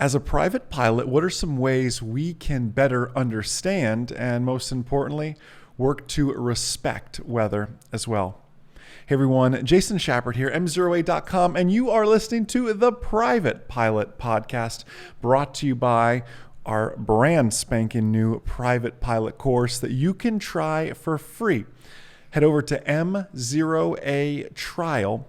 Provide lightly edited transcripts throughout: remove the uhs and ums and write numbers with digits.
As a private pilot, what are some ways we can better understand and, most importantly, work to respect weather as well? Hey everyone, Jason Shepard here, MzeroA.com, and you are listening to the Private Pilot Podcast, brought to you by our brand spanking new Private Pilot course that you can try for free. Head over to MzeroAtrial.com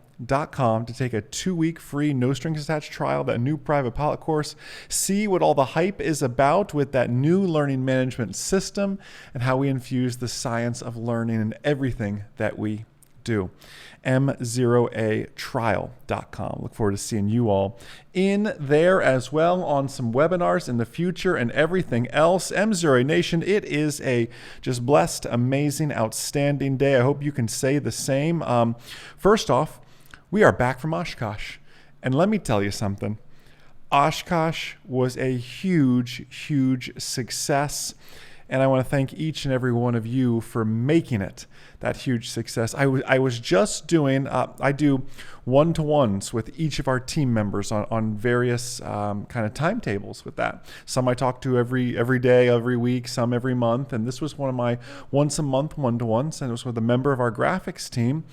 to take a 2-week free, no strings attached trial of that new private pilot course. See what all the hype is about with that new learning management system and how we infuse the science of learning in everything that we do. MzeroAtrial.com. Look forward to seeing you all in there as well on some webinars in the future and everything else. MzeroA Nation, it is a just blessed, amazing, outstanding day. I hope you can say the same. First off, we are back from Oshkosh. And let me tell you something. Oshkosh was a huge, huge success. And I want to thank each and every one of you for making it that huge success. I was just doing, I do one-to-ones with each of our team members on various kind of timetables with that. Some I talk to every day, every week, some every month. And this was one of my once-a-month one-to-ones. And it was with a member of our graphics team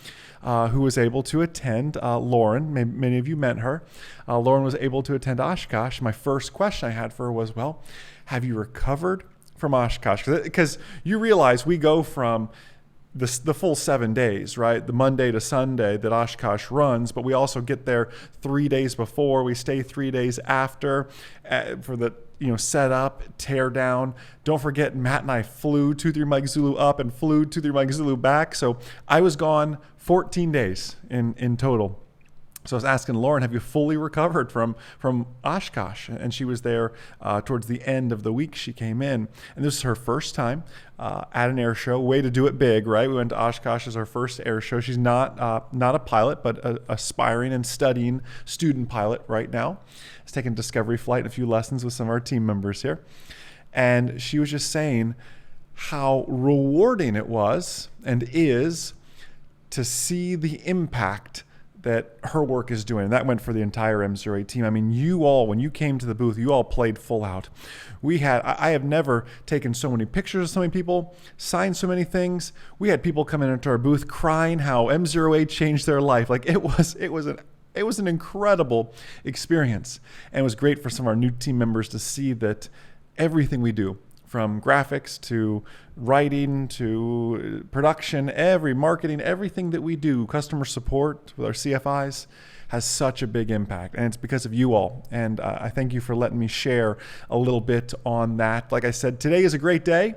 who was able to attend, Lauren. Many of you met her. Lauren was able to attend Oshkosh. My first question I had for her was, well, have you recovered from Oshkosh? Because you realize we go from the full 7 days, right? The Monday to Sunday that Oshkosh runs, but we also get there 3 days before. We stay 3 days after for the set up, tear down. Don't forget, Matt and I flew 2-3 Mike Zulu up and flew 2-3 Mike Zulu back. So I was gone 14 days in total. So I was asking Lauren, have you fully recovered from Oshkosh? And she was there towards the end of the week she came in. And this is her first time at an air show. Way to do it big, right? We went to Oshkosh as our first air show. She's not a pilot, but an aspiring and studying student pilot right now. She's taking discovery flight and a few lessons with some of our team members here. And she was just saying how rewarding it was and is to see the impact that her work is doing. And that went for the entire MzeroA team. I mean, you all, when you came to the booth, you all played full out. I have never taken so many pictures of so many people, signed so many things. We had people come into our booth crying how MzeroA changed their life. Like it was an incredible experience. And it was great for some of our new team members to see that everything we do, from graphics to writing to production, marketing, everything that we do, customer support with our CFIs, has such a big impact. And it's because of you all. And I thank you for letting me share a little bit on that. Like I said, today is a great day.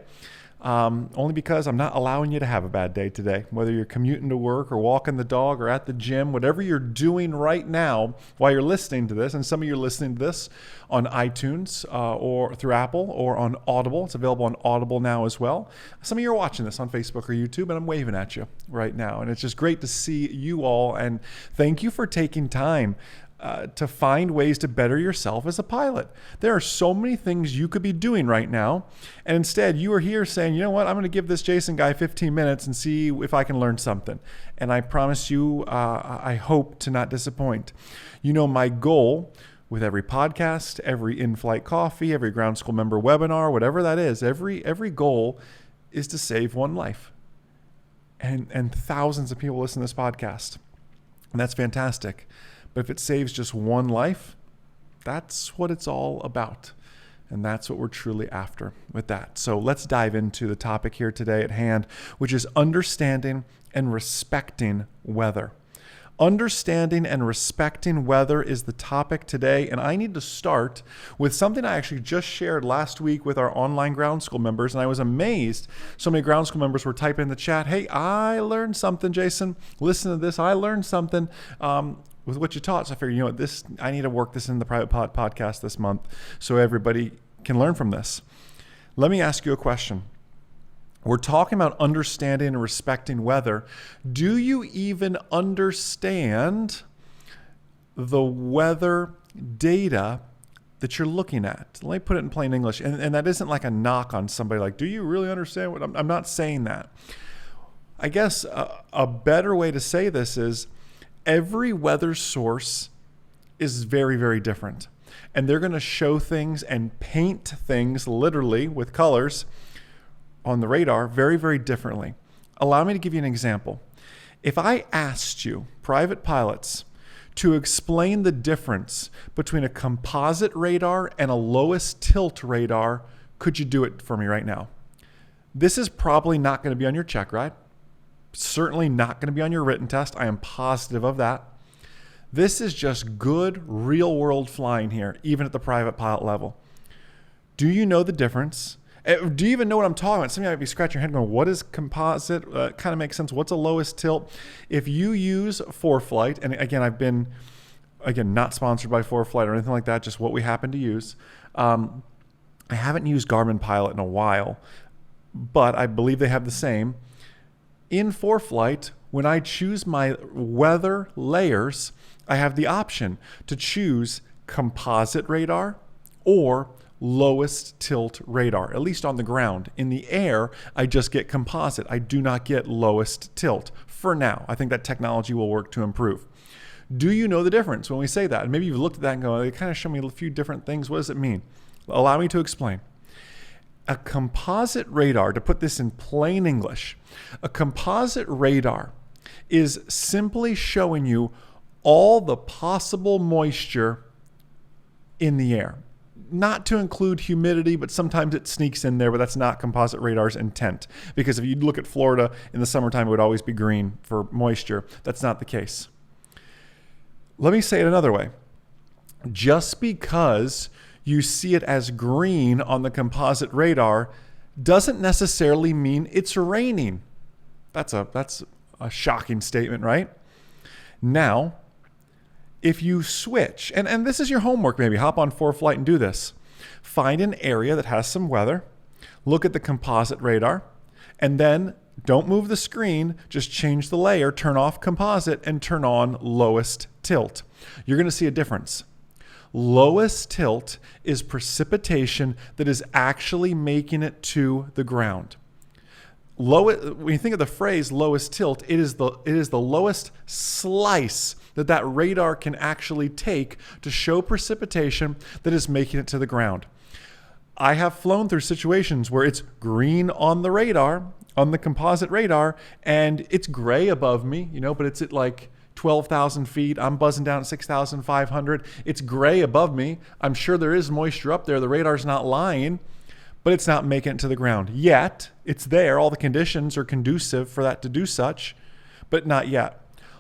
Only because I'm not allowing you to have a bad day today. Whether you're commuting to work or walking the dog or at the gym, whatever you're doing right now while you're listening to this, and some of you are listening to this on iTunes or through Apple or on Audible. It's available on Audible now as well. Some of you are watching this on Facebook or YouTube, and I'm waving at you right now. And it's just great to see you all, and thank you for taking time to find ways to better yourself as a pilot. There are so many things you could be doing right now, and instead you are here saying, you know what, I'm going to give this Jason guy 15 minutes and see if I can learn something. And I promise you, I hope to not disappoint. My goal with every podcast, every in-flight coffee, every ground school member webinar, whatever that is, every goal is to save one life. And thousands of people listen to this podcast, and that's fantastic. But if it saves just one life, that's what it's all about. And that's what we're truly after with that. So let's dive into the topic here today at hand, which is understanding and respecting weather. Understanding and respecting weather is the topic today. And I need to start with something I actually just shared last week with our online ground school members. And I was amazed. So many ground school members were typing in the chat, hey, I learned something, Jason. Listen to this. I learned something. With what you taught. So I figured, I need to work this in the private podcast this month so everybody can learn from this. Let me ask you a question. We're talking about understanding and respecting weather. Do you even understand the weather data that you're looking at? Let me put it in plain English. And that isn't like a knock on somebody like, do you really understand what I'm not saying that. I guess a better way to say this is every weather source is very, very different. and they're going to show things and paint things literally with colors on the radar very, very differently. Allow me to give you an example. If I asked you, private pilots, to explain the difference between a composite radar and a lowest tilt radar, could you do it for me right now? This is probably not going to be on your check ride. Certainly not going to be on your written test. I am positive of that. This is just good real world flying here, even at the private pilot level. Do you know the difference? Do you even know what I'm talking about? Some of you might be scratching your head going, what is composite? Kind of makes sense. What's a lowest tilt? If you use ForeFlight, and again, I've been, not sponsored by ForeFlight or anything like that, just what we happen to use. I haven't used Garmin Pilot in a while, but I believe they have the same. In ForeFlight, when I choose my weather layers, I have the option to choose composite radar or lowest tilt radar, at least on the ground. In the air, I just get composite. I do not get lowest tilt for now. I think that technology will work to improve. Do you know the difference when we say that? And maybe you've looked at that and go, they kind of show me a few different things. What does it mean? Allow me to explain. A composite radar, to put this in plain English, a composite radar is simply showing you all the possible moisture in the air. Not to include humidity, but sometimes it sneaks in there, but that's not composite radar's intent. Because if you look at Florida in the summertime, it would always be green for moisture. That's not the case. Let me say it another way. Just because you see it as green on the composite radar doesn't necessarily mean it's raining. That's a shocking statement, right? Now, if you switch, and this is your homework maybe, hop on ForeFlight and do this. Find an area that has some weather, look at the composite radar, and then don't move the screen, just change the layer, turn off composite, and turn on lowest tilt. You're going to see a difference. Lowest tilt is precipitation that is actually making it to the ground. When you think of the phrase lowest tilt, it is the lowest slice that radar can actually take to show precipitation that is making it to the ground. I have flown through situations where it's green on the radar, on the composite radar, and it's gray above me, but it's at like 12,000 feet. I'm buzzing down at 6,500. It's gray above me. I'm sure there is moisture up there. The radar's not lying, but it's not making it to the ground yet. It's there. All the conditions are conducive for that to do such, but not yet.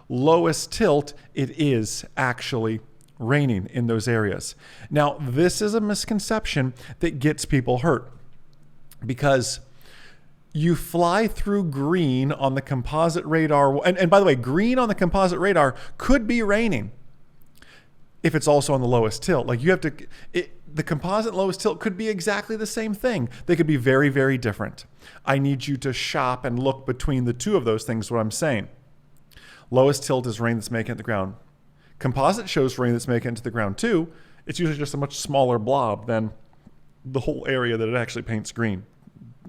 Lowest tilt, it is actually raining in those areas. Now, this is a misconception that gets people hurt because you fly through green on the composite radar. And by the way, green on the composite radar could be raining if it's also on the lowest tilt. Like the composite lowest tilt could be exactly the same thing. They could be very, very different. I need you to shop and look between the two of those things, what I'm saying. Lowest tilt is rain that's making it to the ground. Composite shows rain that's making it to the ground too. It's usually just a much smaller blob than the whole area that it actually paints green.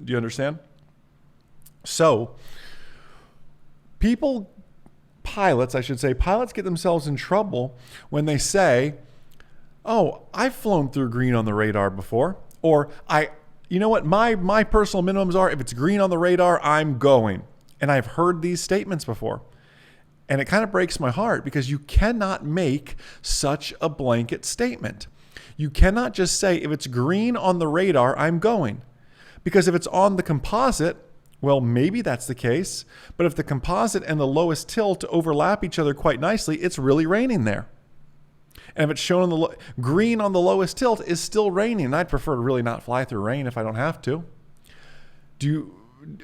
Do you understand? So, pilots get themselves in trouble when they say, oh, I've flown through green on the radar before. Or, you know what, my personal minimums are, if it's green on the radar, I'm going. And I've heard these statements before. And it kind of breaks my heart because you cannot make such a blanket statement. You cannot just say, if it's green on the radar, I'm going. Because if it's on the composite, well, maybe that's the case. But if the composite and the lowest tilt overlap each other quite nicely, it's really raining there. And if it's shown on green on the lowest tilt is still raining. And I'd prefer to really not fly through rain if I don't have to.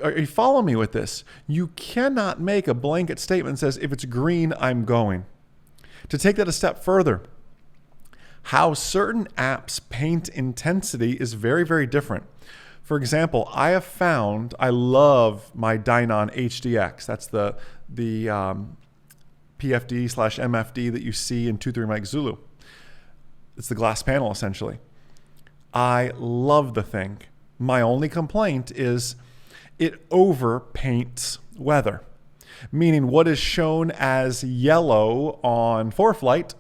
Are you following me with this? You cannot make a blanket statement that says, if it's green, I'm going. To take that a step further, how certain apps paint intensity is very, very different. For example, I have found, I love my Dynon HDX. That's the PFD/MFD that you see in 2-3 Mike Zulu. It's the glass panel, essentially. I love the thing. My only complaint is it overpaints weather, meaning what is shown as yellow on ForeFlight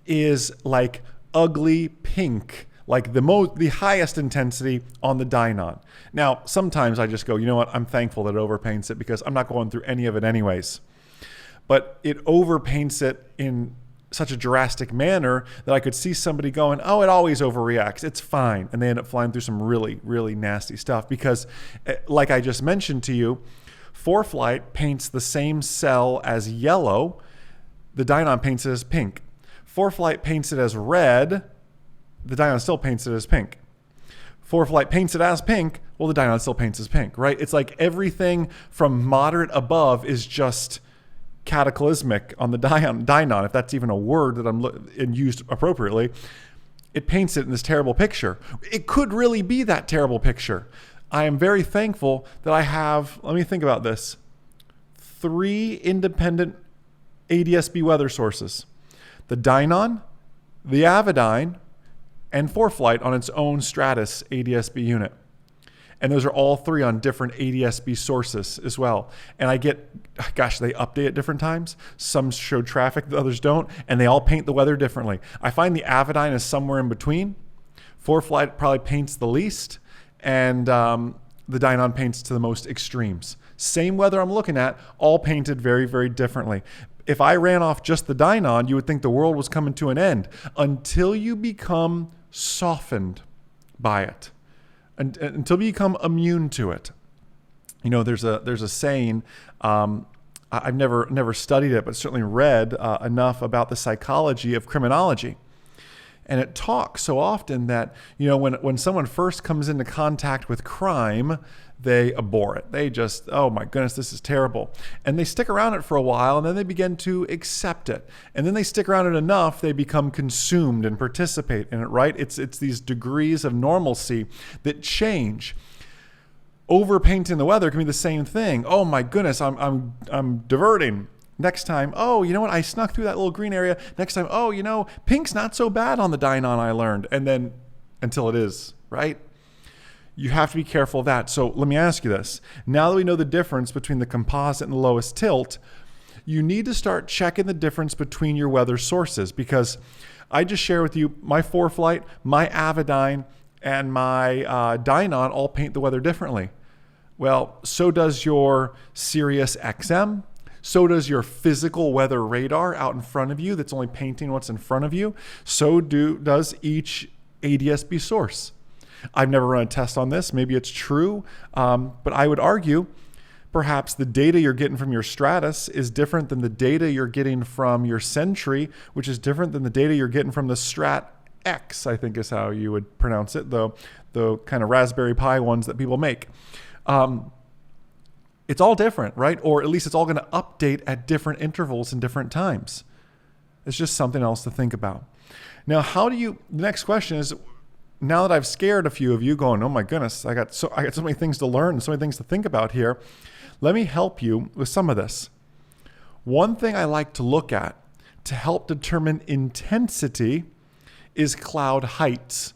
is like ugly pink, like the highest intensity on the Dynon. Now, sometimes I just go, you know what, I'm thankful that it overpaints it because I'm not going through any of it anyways. But it overpaints it in such a drastic manner that I could see somebody going, oh, it always overreacts, it's fine. And they end up flying through some really, really nasty stuff because, like I just mentioned to you, ForeFlight paints the same cell as yellow. The Dynon paints it as pink. ForeFlight paints it as red. The Dynon still paints it as pink. ForeFlight paints it as pink. Well, the Dynon still paints as pink, right? It's like everything from moderate above is just cataclysmic on the Dynon, if that's even a word that I'm used appropriately. It paints it in this terrible picture. It could really be that terrible picture. I am very thankful that I have, let me think about this, 3 independent ADS-B weather sources. The Dynon, the Avidyne, and ForeFlight on its own Stratus ADS-B unit. And those are all 3 on different ADS-B sources as well. And I get, gosh, they update at different times. Some show traffic, the others don't. And they all paint the weather differently. I find the Avidyne is somewhere in between. ForeFlight probably paints the least. And the Dynon paints to the most extremes. Same weather I'm looking at, all painted very, very differently. If I ran off just the Dynon, you would think the world was coming to an end until you become softened by it. Until you become immune to it. You know, there's a saying, I've never studied it, but certainly read enough about the psychology of criminology. And it talks so often that, you know, when someone first comes into contact with crime, they abhor it. They just, oh my goodness, this is terrible. And they stick around it for a while, and then they begin to accept it. And then they stick around it enough, they become consumed and participate in it, right? It's these degrees of normalcy that change. Overpainting the weather can be the same thing. Oh my goodness, I'm diverting. Next time, oh, you know what? I snuck through that little green area. Next time, oh, you know, pink's not so bad on the Dynon, I learned. And then until it is, right? You have to be careful of that. So let me ask you this. Now that we know the difference between the composite and the lowest tilt, you need to start checking the difference between your weather sources, because I just share with you my ForeFlight, my Avidyne, and my Dynon all paint the weather differently. Well, so does your Sirius XM. So does your physical weather radar out in front of you that's only painting what's in front of you. So does each ADS-B source. I've never run a test on this. Maybe it's true, but I would argue perhaps the data you're getting from your Stratus is different than the data you're getting from your Sentry, which is different than the data you're getting from the Strat X, I think is how you would pronounce it, the kind of Raspberry Pi ones that people make. It's all different, right? Or at least it's all going to update at different intervals and different times. It's just something else to think about. Now, the next question is, now that I've scared a few of you going, oh my goodness, I got so many things to learn and so many things to think about here. Let me help you with some of this. One thing I like to look at to help determine intensity is cloud heights.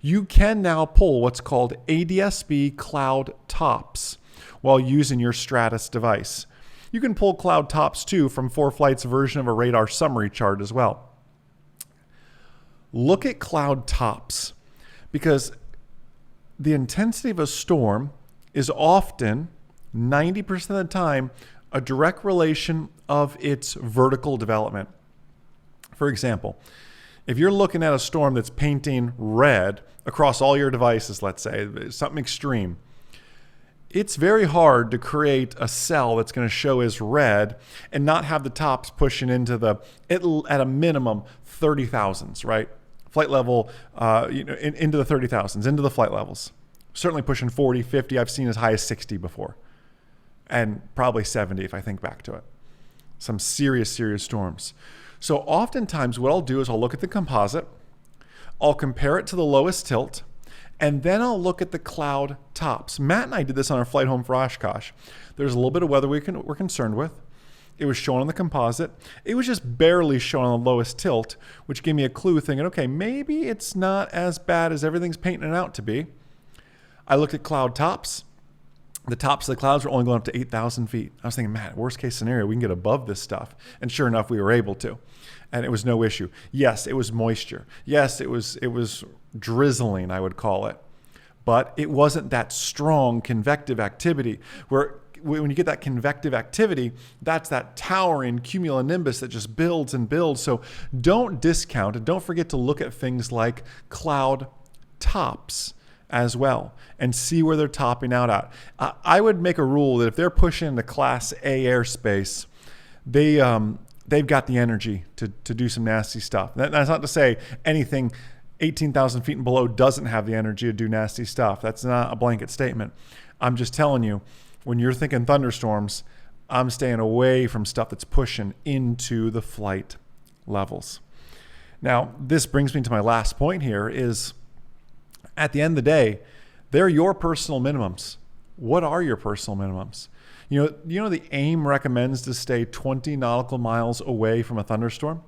You can now pull what's called ADS-B cloud tops while using your Stratus device. You can pull cloud tops too from ForeFlight's version of a radar summary chart as well. Look at cloud tops, because the intensity of a storm is often, 90% of the time, a direct relation of its vertical development. For example, if you're looking at a storm that's painting red across all your devices, let's say, something extreme, it's very hard to create a cell that's going to show as red and not have the tops pushing into at a minimum 30,000s, right? Flight level, into the 30,000s, into the flight levels. Certainly pushing 40, 50. I've seen as high as 60 before. And probably 70 if I think back to it. Some serious, serious storms. So oftentimes what I'll do is I'll look at the composite, I'll compare it to the lowest tilt, and then I'll look at the cloud tops. Matt and I did this on our flight home for Oshkosh. There's a little bit of weather we're concerned with. It was shown on the composite. It was just barely shown on the lowest tilt, which gave me a clue thinking, okay, maybe it's not as bad as everything's painting it out to be. I looked at cloud tops. the tops of the clouds were only going up to 8,000 feet. I was thinking, man, worst case scenario, we can get above this stuff. And sure enough, we were able to. And it was no issue. Yes, it was moisture. Yes, it was drizzling, I would call it. But it wasn't that strong convective activity where when you get that convective activity, that's that towering cumulonimbus that just builds and builds. So don't discount and don't forget to look at things like cloud tops as well and see where they're topping out at. I would make a rule that if they're pushing into Class A airspace, they've got the energy to do some nasty stuff. That's not to say anything 18,000 feet and below doesn't have the energy to do nasty stuff. That's not a blanket statement. I'm just telling you, when you're thinking thunderstorms, I'm staying away from stuff that's pushing into the flight levels. Now, this brings me to my last point here is, at the end of the day, they're your personal minimums. What are your personal minimums? You know the AIM recommends to stay 20 nautical miles away from a thunderstorm?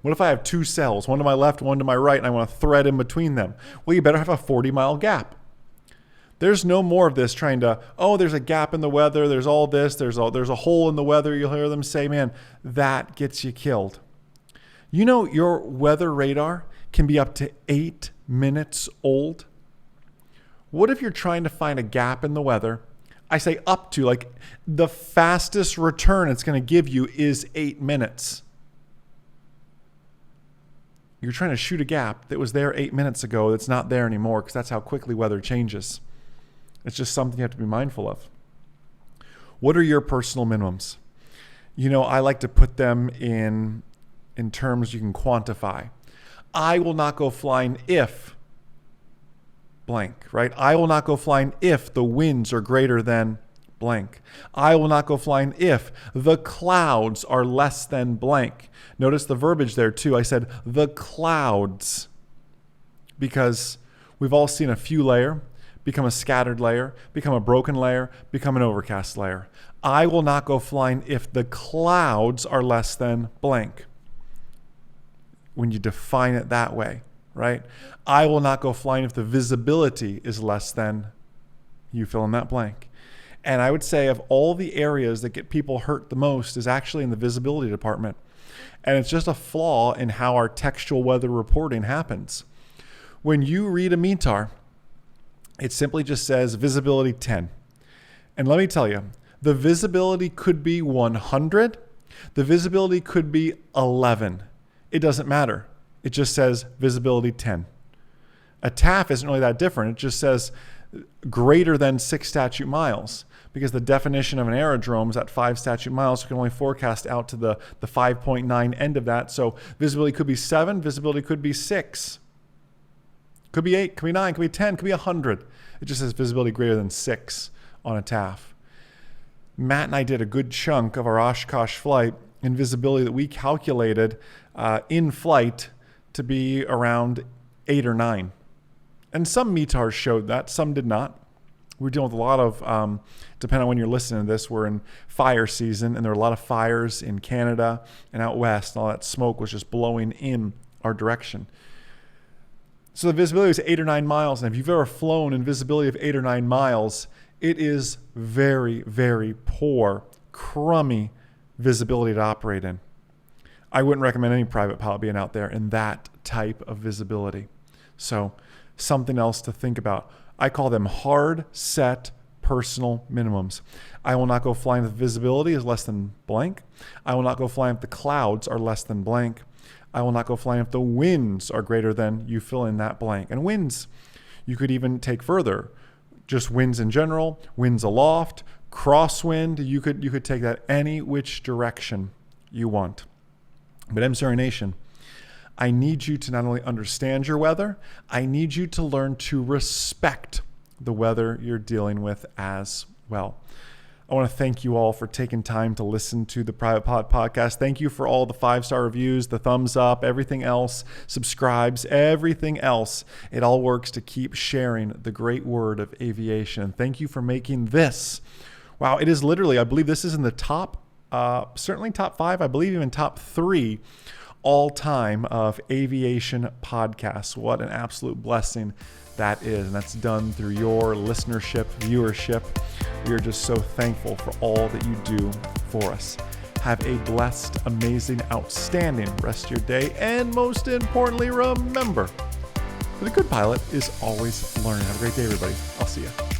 What if I have two cells, one to my left, one to my right, and I want to thread in between them? Well, you better have a 40-mile gap. There's no more of this trying to, there's a gap in the weather, there's all this, there's a hole in the weather. You'll hear them say, man, that gets you killed. You know your weather radar can be up to 8 minutes old. What if you're trying to find a gap in the weather? I say up to, like the fastest return it's going to give you is 8 minutes. You're trying to shoot a gap that was there 8 minutes ago that's not there anymore because that's how quickly weather changes. It's just something you have to be mindful of. What are your personal minimums? I like to put them in terms you can quantify. I will not go flying if blank, right? I will not go flying if the winds are greater than blank. I will not go flying if the clouds are less than blank. Notice the verbiage there too. I said the clouds because we've all seen a few layer become a scattered layer, become a broken layer, become an overcast layer. I will not go flying if the clouds are less than blank. When you define it that way, right? I will not go flying if the visibility is less than, you fill in that blank. And I would say of all the areas that get people hurt the most is actually in the visibility department. And it's just a flaw in how our textual weather reporting happens. When you read a METAR, it simply just says visibility 10. And let me tell you, the visibility could be 100. The visibility could be 11. It doesn't matter. It just says visibility 10. A TAF isn't really that different. It just says greater than 6 statute miles because the definition of an aerodrome is at 5 statute miles. So you can only forecast out to the 5.9 end of that. So visibility could be 7. Visibility could be 6. Could be 8, could be 9, could be 10, could be 100. It just says visibility greater than 6 on a TAF. Matt and I did a good chunk of our Oshkosh flight in visibility that we calculated in flight to be around 8 or 9. And some METARs showed that, some did not. We're dealing with a lot of, depending on when you're listening to this, we're in fire season, and there are a lot of fires in Canada and out west, and all that smoke was just blowing in our direction. So the visibility was 8 or 9 miles, and if you've ever flown in visibility of 8 or 9 miles, it is very, very poor, crummy visibility to operate in. I wouldn't recommend any private pilot being out there in that type of visibility. So something else to think about. I call them hard set personal minimums. I will not go flying if visibility is less than blank. I will not go flying if the clouds are less than blank. I will not go flying if the winds are greater than, you fill in that blank. And winds, you could even take further. Just winds in general, winds aloft, crosswind, you could take that any which direction you want. But MzeroA Nation, I need you to not only understand your weather, I need you to learn to respect the weather you're dealing with as well. I want to thank you all for taking time to listen to the Private Pilot Podcast. Thank you for all the 5-star reviews, the thumbs up, everything else, subscribes, everything else. It all works to keep sharing the great word of aviation. Thank you for making this. Wow, it is literally, I believe this is in the top, certainly top 5, I believe even top 3 all time of aviation podcasts. What an absolute blessing that is. And that's done through your listenership, viewership. We are just so thankful for all that you do for us. Have a blessed, amazing, outstanding rest of your day. And most importantly, remember that a good pilot is always learning. Have a great day, everybody. I'll see you.